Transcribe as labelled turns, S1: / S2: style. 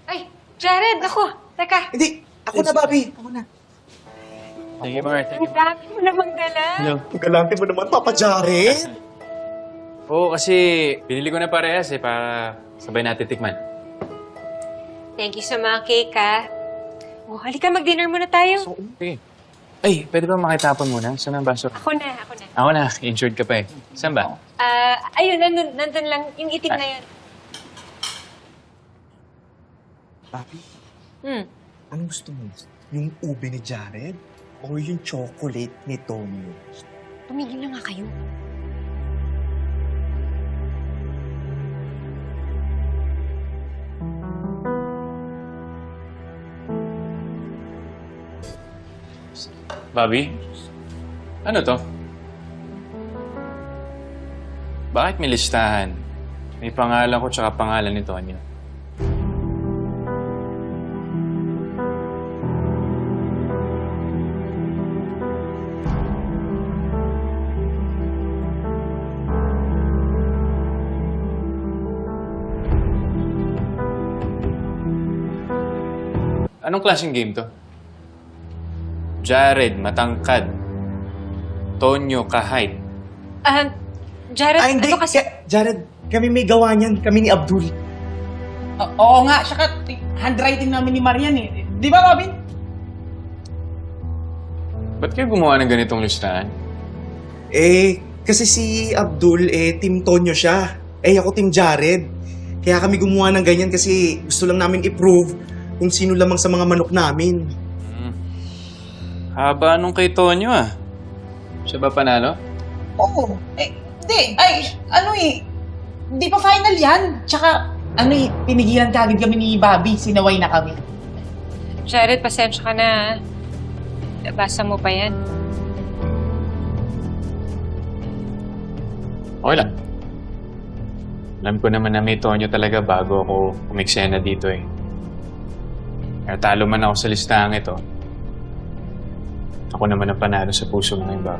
S1: Ay, Jared, ako. Teka.
S2: Hindi, ako na, Bobby. Ako na.
S3: Sige, Mark.
S1: Ang dami mo namang dala.
S3: Hello.
S2: Ang galante mo naman, Papa Jared.
S3: Oo, kasi binili ko na parehas para sabay natin tikman.
S1: Thank you sa mga cake, ha. Oh, halika, mag-dinner muna tayo.
S3: Sige. Ay, pwede ba makitapon muna? Saan ang baso?
S1: Ako na.
S3: Ako na, insured ka pa eh. Saan ba?
S1: Ayun, nandun lang. Yung itim na yun.
S2: Bobby,
S1: Hmm.
S2: gusto mo? Yung ube ni Jared? O yung chocolate ni Tommy?
S1: Tumigil na nga kayo.
S3: Bobby? Ano to? Bakit may listahan? May pangalan ko tsaka pangalan ni Tonyo. Anong klaseng game to? Jared, matangkad. Tonyo, kahit.
S1: Jared,
S2: Ay, hindi.
S1: ano kasi...
S2: Jared, kami may gawa niyan. Kami ni Abdul.
S4: Oo nga, saka handwriting namin ni Marian eh. Di ba, Bobby?
S3: Ba't kayo gumawa ng ganitong listahan?
S2: Kasi si Abdul, Team Tonyo siya. Ako Team Jared. Kaya kami gumawa ng ganyan kasi gusto lang namin i-prove kung sino lamang sa mga manok namin.
S3: Haba nung kay Tonyo ah. Siya ba panalo?
S4: Oo. Hindi. Di pa final yan. Tsaka, pinigilan kagad kami ni Bobby. Sinaway na kami.
S1: Jared, pasensya ka na, ha. Basa mo pa yan.
S3: Okay lang. Alam ko naman na may Tonyo talaga bago ako umiksena dito eh. Kaya talo man ako sa listahan ito, ako naman ang panalo sa puso ng iba.